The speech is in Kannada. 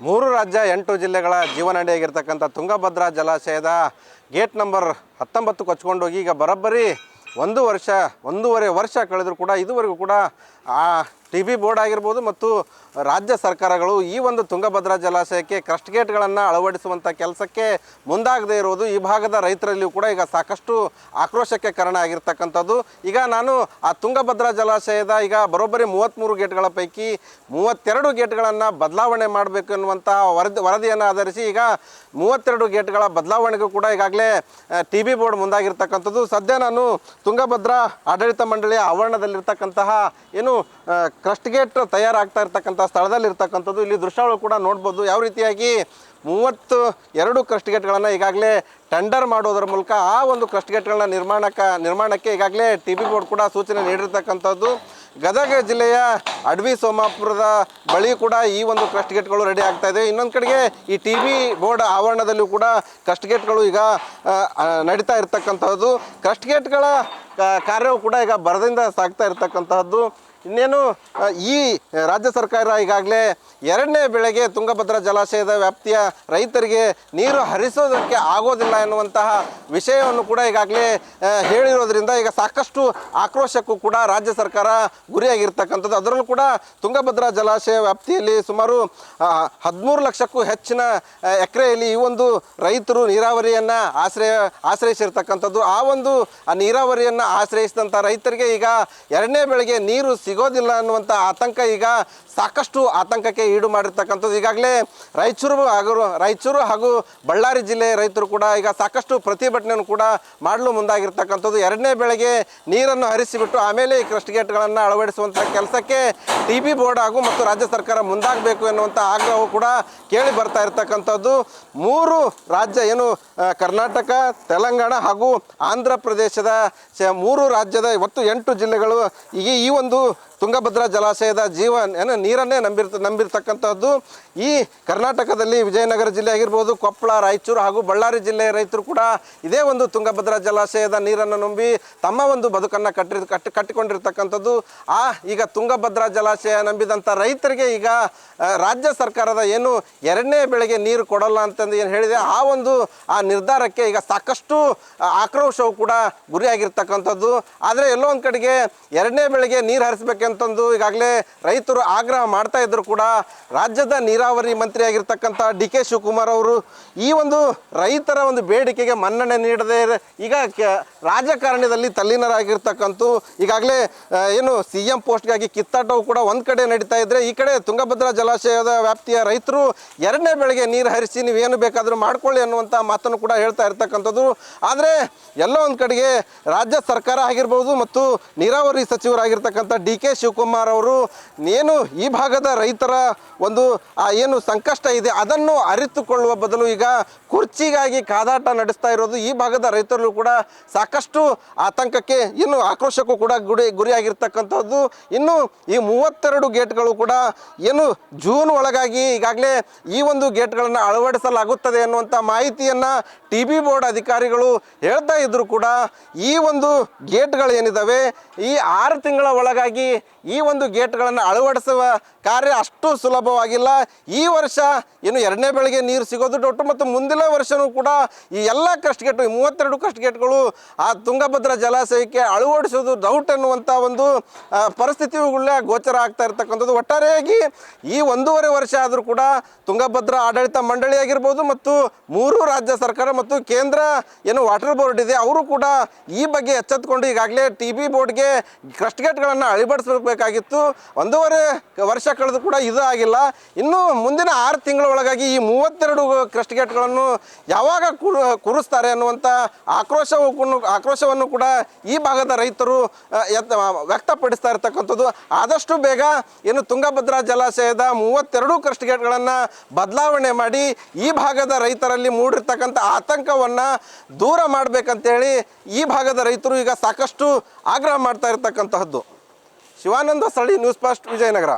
ಮೂರು ರಾಜ್ಯ 8 ಜಿಲ್ಲೆಗಳ ಜೀವನಾಡಿಯಾಗಿರ್ತಕ್ಕಂಥ ತುಂಗಭದ್ರಾ ಜಲಾಶಯದ ಗೇಟ್ ನಂಬರ್ 19 ಕೊಚ್ಕೊಂಡೋಗಿ ಈಗ ಬರೋಬ್ಬರಿ ಒಂದೂವರೆ ವರ್ಷ ಕಳೆದರೂ ಕೂಡ ಇದುವರೆಗೂ ಕೂಡ ಆ ಟಿ.ಬಿ ಬೋರ್ಡ್ ಆಗಿರ್ಬೋದು ಮತ್ತು ರಾಜ್ಯ ಸರ್ಕಾರಗಳು ಈ ಒಂದು ತುಂಗಭದ್ರಾ ಜಲಾಶಯಕ್ಕೆ ಕ್ರಸ್ಟ್ ಗೇಟ್ಗಳನ್ನು ಅಳವಡಿಸುವಂಥ ಕೆಲಸಕ್ಕೆ ಮುಂದಾಗದೇ ಇರೋದು ಈ ಭಾಗದ ರೈತರಲ್ಲಿಯೂ ಕೂಡ ಈಗ ಸಾಕಷ್ಟು ಆಕ್ರೋಶಕ್ಕೆ ಕಾರಣ ಆಗಿರ್ತಕ್ಕಂಥದ್ದು. ಈಗ ನಾನು ಆ ತುಂಗಭದ್ರಾ ಜಲಾಶಯದ ಈಗ ಬರೋಬ್ಬರಿ 33 ಗೇಟ್ಗಳ ಪೈಕಿ 32 ಗೇಟ್ಗಳನ್ನು ಬದಲಾವಣೆ ಮಾಡಬೇಕು ಎನ್ನುವಂಥ ವರದಿಯನ್ನು ಆಧರಿಸಿ ಈಗ 32 ಗೇಟ್ಗಳ ಬದಲಾವಣೆಗೂ ಕೂಡ ಈಗಾಗಲೇ ಟಿ.ಬಿ ಬೋರ್ಡ್ ಮುಂದಾಗಿರ್ತಕ್ಕಂಥದ್ದು. ಸದ್ಯ ನಾನು ತುಂಗಭದ್ರಾ ಆಡಳಿತ ಮಂಡಳಿಯ ಆವರಣದಲ್ಲಿರ್ತಕ್ಕಂತಹ ಏನು ಕ್ರಸ್ಟ್ ಗೇಟ್ ತಯಾರಾಗ್ತಾ ಇರ್ತಕ್ಕಂಥ ಸ್ಥಳದಲ್ಲಿರ್ತಕ್ಕಂಥದ್ದು. ಇಲ್ಲಿ ದೃಶ್ಯಗಳು ಕೂಡ ನೋಡ್ಬೋದು ಯಾವ ರೀತಿಯಾಗಿ 32 ಕ್ರಸ್ಟ್ ಗೇಟ್ಗಳನ್ನು ಈಗಾಗಲೇ ಟೆಂಡರ್ ಮಾಡೋದರ ಮೂಲಕ ಆ ಒಂದು ಕ್ರಸ್ಟ್ ಗೇಟ್ಗಳನ್ನ ನಿರ್ಮಾಣಕ್ಕೆ ಈಗಾಗಲೇ ಟಿ.ಬಿ ಬೋರ್ಡ್ ಕೂಡ ಸೂಚನೆ ನೀಡಿರ್ತಕ್ಕಂಥದ್ದು. ಗದಗ ಜಿಲ್ಲೆಯ ಅಡವಿ ಸೋಮಾಪುರದ ಬಳಿ ಕೂಡ ಈ ಒಂದು ಕ್ರಸ್ಟ್ ಗೇಟ್ಗಳು ರೆಡಿ ಆಗ್ತಾ ಇದೆ. ಇನ್ನೊಂದು ಕಡೆಗೆ ಈ ಟಿ.ಬಿ ಬೋರ್ಡ್ ಆವರಣದಲ್ಲೂ ಕೂಡ ಕ್ರಸ್ಟ್ ಗೇಟ್ಗಳು ಈಗ ನಡೀತಾ ಇರ್ತಕ್ಕಂಥದ್ದು. ಕ್ರಸ್ಟ್ ಗೇಟ್ಗಳ ಕಾರ್ಯವು ಕೂಡ ಈಗ ಭರದಿಂದ ಸಾಗ್ತಾ ಇರ್ತಕ್ಕಂತಹದ್ದು. ಇನ್ನೇನು ಈ ರಾಜ್ಯ ಸರ್ಕಾರ ಈಗಾಗಲೇ 2ನೇ ಬೆಳೆಗೆ ತುಂಗಭದ್ರಾ ಜಲಾಶಯದ ವ್ಯಾಪ್ತಿಯ ರೈತರಿಗೆ ನೀರು ಹರಿಸೋದಕ್ಕೆ ಆಗೋದಿಲ್ಲ ಎನ್ನುವಂತಹ ವಿಷಯವನ್ನು ಕೂಡ ಈಗಾಗಲೇ ಹೇಳಿರೋದ್ರಿಂದ ಈಗ ಸಾಕಷ್ಟು ಆಕ್ರೋಶಕ್ಕೂ ಕೂಡ ರಾಜ್ಯ ಸರ್ಕಾರ ಗುರಿಯಾಗಿರ್ತಕ್ಕಂಥದ್ದು. ಅದರಲ್ಲೂ ಕೂಡ ತುಂಗಭದ್ರಾ ಜಲಾಶಯ ವ್ಯಾಪ್ತಿಯಲ್ಲಿ ಸುಮಾರು 13 ಲಕ್ಷಕ್ಕೂ ಹೆಚ್ಚಿನ ಎಕರೆಯಲ್ಲಿ ಈ ಒಂದು ರೈತರು ನೀರಾವರಿಯನ್ನು ಆಶ್ರಯಿಸಿರ್ತಕ್ಕಂಥದ್ದು. ಆ ಒಂದು ನೀರಾವರಿಯನ್ನು ಆಶ್ರಯಿಸಿದಂಥ ರೈತರಿಗೆ ಈಗ 2ನೇ ಬೆಳೆಗೆ ನೀರು ಸಿಗೋದಿಲ್ಲ ಅನ್ನುವಂಥ ಆತಂಕ ಈಗ ಸಾಕಷ್ಟು ಆತಂಕಕ್ಕೆ ಈಡು ಮಾಡಿರ್ತಕ್ಕಂಥದ್ದು. ಈಗಾಗಲೇ ರಾಯಚೂರು ಹಾಗೂ ಬಳ್ಳಾರಿ ಜಿಲ್ಲೆಯ ರೈತರು ಕೂಡ ಈಗ ಸಾಕಷ್ಟು ಪ್ರತಿಭಟನೆಯನ್ನು ಕೂಡ ಮಾಡಲು ಮುಂದಾಗಿರ್ತಕ್ಕಂಥದ್ದು. 2ನೇ ಬೆಳೆಗೆ ನೀರನ್ನು ಹರಿಸಿಬಿಟ್ಟು ಆಮೇಲೆ ಈ ಕ್ರಸ್ಟ್ ಗೇಟ್ಗಳನ್ನು ಅಳವಡಿಸುವಂಥ ಕೆಲಸಕ್ಕೆ ಟಿ.ಬಿ ಬೋರ್ಡ್ ಹಾಗೂ ಮತ್ತು ರಾಜ್ಯ ಸರ್ಕಾರ ಮುಂದಾಗಬೇಕು ಎನ್ನುವಂಥ ಆಗ್ರಹವು ಕೂಡ ಕೇಳಿ ಬರ್ತಾ ಇರ್ತಕ್ಕಂಥದ್ದು. 3 ರಾಜ್ಯ ಏನು ಕರ್ನಾಟಕ, ತೆಲಂಗಾಣ ಹಾಗೂ ಆಂಧ್ರ ಪ್ರದೇಶದ 3 ರಾಜ್ಯದ ಒಟ್ಟು 8 ಜಿಲ್ಲೆಗಳು ಈ ಒಂದು ತುಂಗಭದ್ರಾ ಜಲಾಶಯದ ನೀರನ್ನೇ ನಂಬಿರ್ತಕ್ಕಂಥದ್ದು. ಈ ಕರ್ನಾಟಕದಲ್ಲಿ ವಿಜಯನಗರ ಜಿಲ್ಲೆ ಆಗಿರ್ಬೋದು, ಕೊಪ್ಪಳ, ರಾಯಚೂರು ಹಾಗೂ ಬಳ್ಳಾರಿ ಜಿಲ್ಲೆಯ ರೈತರು ಕೂಡ ಇದೇ ಒಂದು ತುಂಗಭದ್ರಾ ಜಲಾಶಯದ ನೀರನ್ನು ನಂಬಿ ತಮ್ಮ ಒಂದು ಬದುಕನ್ನು ಕಟ್ಟಿಕೊಂಡಿರ್ತಕ್ಕಂಥದ್ದು. ಈಗ ತುಂಗಭದ್ರಾ ಜಲಾಶಯ ನಂಬಿದಂಥ ರೈತರಿಗೆ ಈಗ ರಾಜ್ಯ ಸರ್ಕಾರದ ಏನು 2ನೇ ಬೆಳೆಗೆ ನೀರು ಕೊಡಲ್ಲ ಅಂತಂದು ಏನು ಹೇಳಿದೆ ಆ ನಿರ್ಧಾರಕ್ಕೆ ಈಗ ಸಾಕಷ್ಟು ಆಕ್ರೋಶವು ಕೂಡ ಗುರಿಯಾಗಿರ್ತಕ್ಕಂಥದ್ದು. ಆದರೆ ಎಲ್ಲೋ ಒಂದು ಕಡೆಗೆ 2ನೇ ಬೆಳೆಗೆ ನೀರು ಹರಿಸಬೇಕಂತಂದು ಈಗಾಗಲೇ ರೈತರು ಆಗ್ರಹ ಮಾಡ್ತಾ ಇದ್ರು ಕೂಡ ರಾಜ್ಯದ ನೀರಾವರಿ ಮಂತ್ರಿ ಆಗಿರ್ತಕ್ಕಂಥ ಡಿ.ಕೆ. ಶಿವಕುಮಾರ್ ಅವರು ಈ ಒಂದು ರೈತರ ಒಂದು ಬೇಡಿಕೆಗೆ ಮನ್ನಣೆ ನೀಡದೆ ಈಗ ರಾಜಕಾರಣದಲ್ಲಿ ತಲ್ಲೀನರಾಗಿರ್ತಕ್ಕಂಥ ಈಗಾಗಲೇ ಏನು CM ಪೋಸ್ಟ್ಗಾಗಿ ಕಿತ್ತಾಟವು ಕೂಡ ಒಂದು ಕಡೆ ನಡೀತಾ ಇದ್ದರೆ ಈ ಕಡೆ ತುಂಗಭದ್ರಾ ಜಲಾಶಯದ ವ್ಯಾಪ್ತಿಯ ರೈತರು 2ನೇ ಬೆಳೆಗೆ ನೀರು ಹರಿಸಿ ನೀವೇನು ಬೇಕಾದರೂ ಮಾಡ್ಕೊಳ್ಳಿ ಅನ್ನುವಂಥ ಮಾತನ್ನು ಕೂಡ ಹೇಳ್ತಾ ಇರ್ತಕ್ಕಂಥದ್ದು. ಆದರೆ ಎಲ್ಲೋ ಒಂದು ಕಡೆಗೆ ರಾಜ್ಯ ಸರ್ಕಾರ ಆಗಿರ್ಬೋದು ಮತ್ತು ನೀರಾವರಿ ಸಚಿವರಾಗಿರ್ತಕ್ಕಂಥ ಡಿ.ಕೆ. ಶಿವಕುಮಾರ್ ಅವರು ಏನು ಈ ಭಾಗದ ರೈತರ ಒಂದು ಏನು ಸಂಕಷ್ಟ ಇದೆ ಅದನ್ನು ಅರಿತುಕೊಳ್ಳುವ ಬದಲು ಈಗ ಕುರ್ಚಿಗಾಗಿ ಕಾದಾಟ ನಡೆಸ್ತಾ ಇರೋದು ಈ ಭಾಗದ ರೈತರು ಕೂಡ ಸಾಕಷ್ಟು ಆತಂಕಕ್ಕೆ ಇನ್ನು ಆಕ್ರೋಶಕ್ಕೂ ಕೂಡ ಗುರಿಯಾಗಿರ್ತಕ್ಕಂಥದ್ದು. ಇನ್ನು ಈ 32 ಗೇಟ್ಗಳು ಕೂಡ ಏನು ಜೂನ್ ಒಳಗಾಗಿ ಈಗಾಗಲೇ ಈ ಒಂದು ಗೇಟ್ಗಳನ್ನು ಅಳವಡಿಸಲಾಗುತ್ತದೆ ಅನ್ನುವಂಥ ಮಾಹಿತಿಯನ್ನು ಟಿ.ಬಿ ಬೋರ್ಡ್ ಅಧಿಕಾರಿಗಳು ಹೇಳ್ತಾ ಇದ್ರು ಕೂಡ ಈ ಒಂದು ಗೇಟ್ಗಳೇನಿದ್ದಾವೆ ಈ 6 ತಿಂಗಳ ಒಳಗಾಗಿ ಈ ಒಂದು ಗೇಟ್ಗಳನ್ನು ಅಳವಡಿಸುವ ಕಾರ್ಯ ಅಷ್ಟು ಸುಲಭವಾಗಿಲ್ಲ. ಈ ವರ್ಷ ಏನು 2ನೇ ಬೆಳೆಗೆ ನೀರು ಸಿಗೋದು ಡೌಟು ಮತ್ತು ಮುಂದಿನ ವರ್ಷವೂ ಕೂಡ ಈ ಎಲ್ಲ ಕ್ರಸ್ಟ್ ಗೇಟು 32 ಕ್ರಸ್ಟ್ ಗೇಟ್ಗಳು ಆ ತುಂಗಭದ್ರಾ ಜಲಾಶಯಕ್ಕೆ ಅಳವಡಿಸೋದು ಡೌಟ್ ಅನ್ನುವಂಥ ಒಂದು ಪರಿಸ್ಥಿತಿಗಳೇ ಗೋಚರ ಆಗ್ತಾ ಇರ್ತಕ್ಕಂಥದ್ದು. ಒಟ್ಟಾರೆಯಾಗಿ ಈ 1.5 ವರ್ಷ ಆದರೂ ಕೂಡ ತುಂಗಭದ್ರಾ ಆಡಳಿತ ಮಂಡಳಿ ಆಗಿರ್ಬೋದು ಮತ್ತು 3 ರಾಜ್ಯ ಸರ್ಕಾರ ಮತ್ತು ಕೇಂದ್ರ ಏನು ವಾಟರ್ ಬೋರ್ಡ್ ಇದೆ ಅವರು ಕೂಡ ಈ ಬಗ್ಗೆ ಎಚ್ಚೆತ್ತುಕೊಂಡು ಈಗಾಗಲೇ ಟಿ.ಬಿ ಬೋರ್ಡ್ಗೆ ಕ್ರಸ್ಟ್ ಗೇಟ್ಗಳನ್ನು ಅಳವಡಿಸಬೇಕಾಗಿತ್ತು. 1.5 ವರ್ಷ ಕಳೆದು ಕೂಡ ಇದು ಆಗಿಲ್ಲ. ಇನ್ನು ಮುಂದಿನ 6 ತಿಂಗಳ ಒಳಗಾಗಿ ಈ 32 ಕ್ರಸ್ಟ್ ಗೇಟ್ಗಳನ್ನು ಯಾವಾಗ ಕೂರಿಸ್ತಾರೆ ಅನ್ನುವಂಥ ಆಕ್ರೋಶವನ್ನು ಕೂಡ ಈ ಭಾಗದ ರೈತರು ವ್ಯಕ್ತಪಡಿಸ್ತಾ ಇರ್ತಕ್ಕಂಥದ್ದು. ಆದಷ್ಟು ಬೇಗ ಏನು ತುಂಗಭದ್ರಾ ಜಲಾಶಯದ 32 ಕ್ರಸ್ಟ್ ಗೇಟ್ಗಳನ್ನು ಬದಲಾವಣೆ ಮಾಡಿ ಈ ಭಾಗದ ರೈತರಲ್ಲಿ ಮೂಡಿರ್ತಕ್ಕಂಥ ಆತಂಕವನ್ನು ದೂರ ಮಾಡಬೇಕಂತೇಳಿ ಈ ಭಾಗದ ರೈತರು ಈಗ ಸಾಕಷ್ಟು ಆಗ್ರಹ ಮಾಡ್ತಾ ಇರ್ತಕ್ಕಂತಹದ್ದು. Shivananda Sali, news first, Vijayanagara.